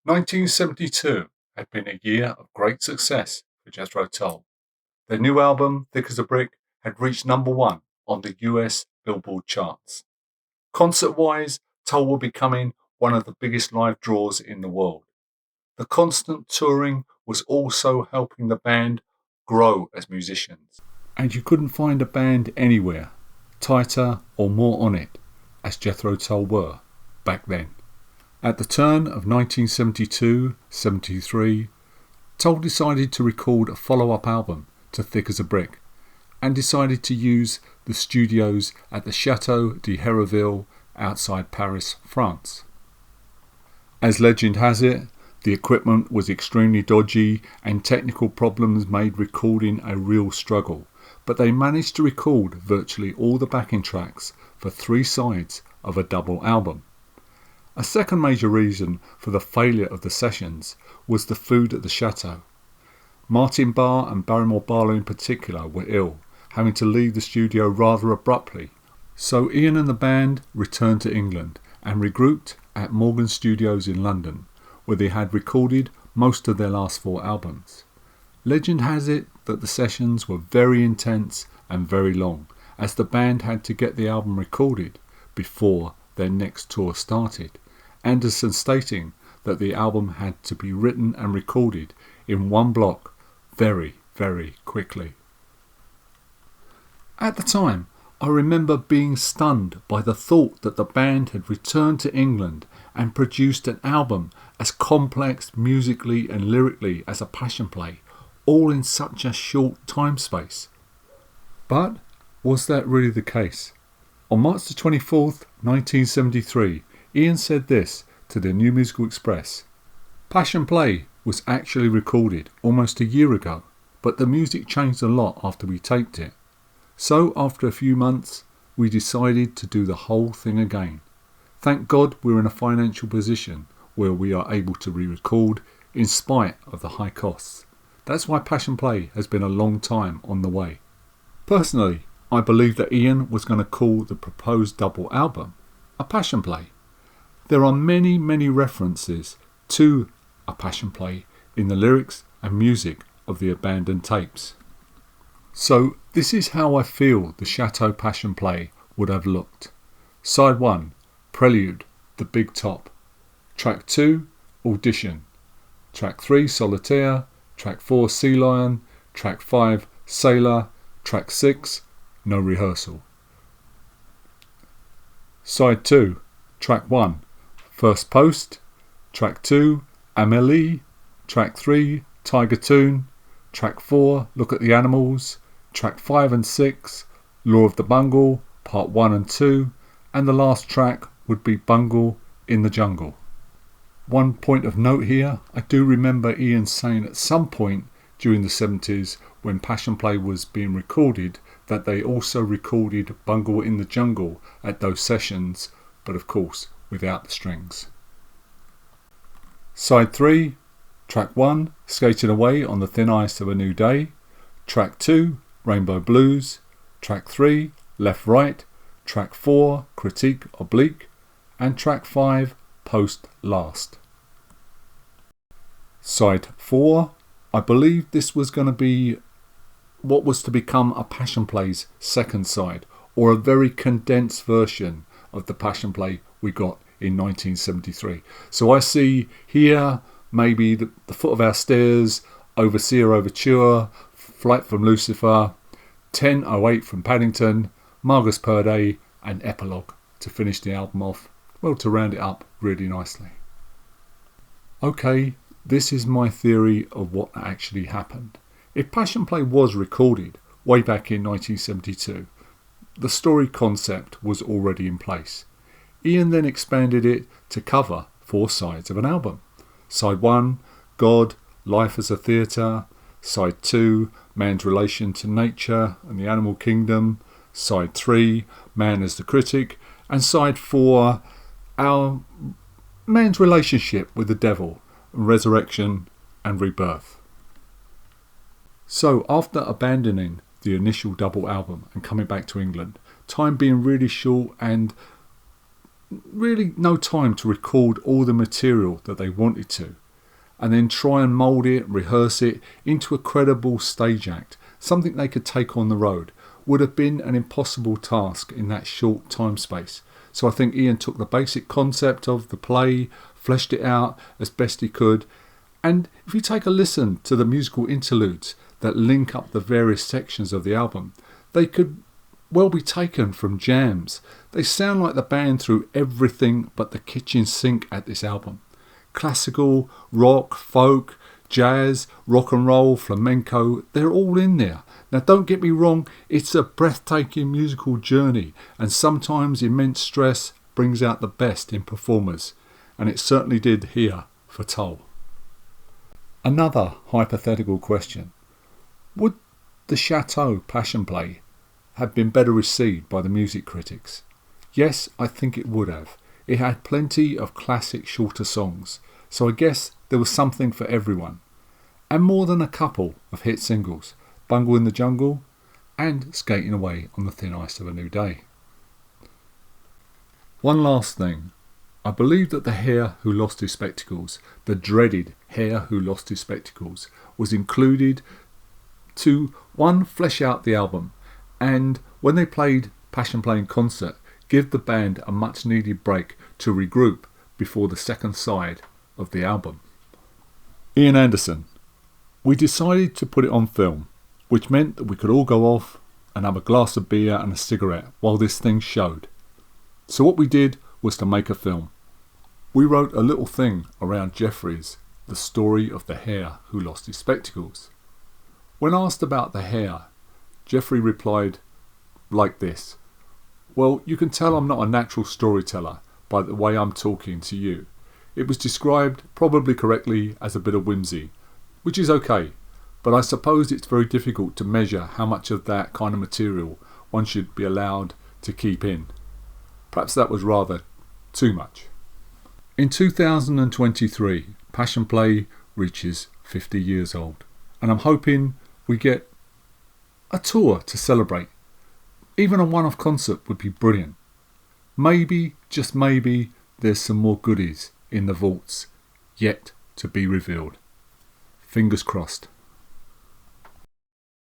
1972 had been a year of great success for Jethro Tull. Their new album, Thick as a Brick, had reached #1 on the US Billboard charts. Concert-wise, Tull were becoming one of the biggest live draws in the world. The constant touring was also helping the band grow as musicians. And you couldn't find a band anywhere tighter or more on it, as Jethro Tull were back then. At the turn of 1972-73, Tull decided to record a follow-up album to Thick as a Brick and decided to use the studios at the Château de Hérouville outside Paris, France. As legend has it, the equipment was extremely dodgy and technical problems made recording a real struggle, but they managed to record virtually all the backing tracks for 3 sides of a double album. A second major reason for the failure of the sessions was the food at the chateau. Martin Barr and Barrymore Barlow in particular were ill, having to leave the studio rather abruptly. So Ian and the band returned to England and regrouped at Morgan Studios in London, where they had recorded most of their last 4 albums. Legend has it that the sessions were very intense and very long, as the band had to get the album recorded before their next tour started. Anderson stating that the album had to be written and recorded in one block very, very quickly. At the time, I remember being stunned by the thought that the band had returned to England and produced an album as complex musically and lyrically as a Passion Play, all in such a short time space. But was that really the case? On March the 24th, 1973, Ian said this to the New Musical Express. Passion Play was actually recorded almost a year ago, but the music changed a lot after we taped it. So after a few months, we decided to do the whole thing again. Thank God we're in a financial position where we are able to re-record in spite of the high costs. That's why Passion Play has been a long time on the way. Personally, I believe that Ian was going to call the proposed double album a Passion Play. There are many, many references to a Passion Play in the lyrics and music of the abandoned tapes. So this is how I feel the Chateau Passion Play would have looked. Side 1, Prelude, The Big Top. Track 2, Audition. Track 3, Solitaire. Track 4, Sea Lion. Track 5, Sailor. Track 6, No Rehearsal. Side 2, Track 1, First Post. Track 2, Amélie. Track 3, Tiger Tune. Track 4, Look at the Animals. Track 5 and 6, Law of the Bungle, Part 1 and 2. And the last track would be Bungle in the Jungle. One point of note here, I do remember Ian saying at some point during the 70s when Passion Play was being recorded that they also recorded Bungle in the Jungle at those sessions, but of course without the strings. Side 3, Track 1, Skating Away on the Thin Ice of a New Day. Track 2, Rainbow Blues. Track 3, Left Right. Track 4, Critique Oblique. And Track 5, Post Last. Side 4, I believe this was going to be what was to become a Passion Play's second side, or a very condensed version of the Passion Play we got in 1973. So I see here maybe the Foot of Our Stairs, Overseer Overture, Flight from Lucifer, 10:08 from Paddington, Margus Perde and Epilogue to finish the album off, well, to round it up really nicely. Okay, this is my theory of what actually happened. If Passion Play was recorded way back in 1972, the story concept was already in place. Ian then expanded it to cover 4 sides of an album. Side 1, God, Life as a Theatre. Side 2, man's relation to nature and the animal kingdom. Side 3, man as the critic. And side 4, our man's relationship with the devil, resurrection and rebirth. So after abandoning the initial double album and coming back to England, time being really short and really no time to record all the material that they wanted to, and then try and mould it, rehearse it into a credible stage act, something they could take on the road, would have been an impossible task in that short time space. So I think Ian took the basic concept of the play, fleshed it out as best he could, and if you take a listen to the musical interludes that link up the various sections of the album, they could well be taken from jams. They sound like the band threw everything but the kitchen sink at this album. Classical, rock, folk, jazz, rock and roll, flamenco, they're all in there. Now don't get me wrong, it's a breathtaking musical journey, and sometimes immense stress brings out the best in performers, and it certainly did here for Tull. Another hypothetical question. Would the Chateau Passion play have been better received by the music critics? Yes, I think it would have. It had plenty of classic shorter songs, so I guess there was something for everyone. And more than a couple of hit singles, Bungle in the Jungle and Skating Away on the Thin Ice of a New Day. One last thing. I believe that the Hare Who Lost His Spectacles, the dreaded Hare Who Lost His Spectacles, was included to, one, flesh out the album, and when they played Passion Play in concert, give the band a much needed break to regroup before the second side of the album. Ian Anderson. We decided to put it on film, which meant that we could all go off and have a glass of beer and a cigarette while this thing showed. So what we did was to make a film. We wrote a little thing around Jeffrey's The Story of the Hare Who Lost His Spectacles. When asked about the hare, Jeffrey replied like this: "Well, you can tell I'm not a natural storyteller by the way I'm talking to you. It was described, probably correctly, as a bit of whimsy, which is okay, but I suppose it's very difficult to measure how much of that kind of material one should be allowed to keep in. Perhaps that was rather too much." In 2023, Passion Play reaches 50 years old, and I'm hoping we get a tour to celebrate. Even a one-off concert would be brilliant. Maybe, just maybe, there's some more goodies in the vaults yet to be revealed. Fingers crossed.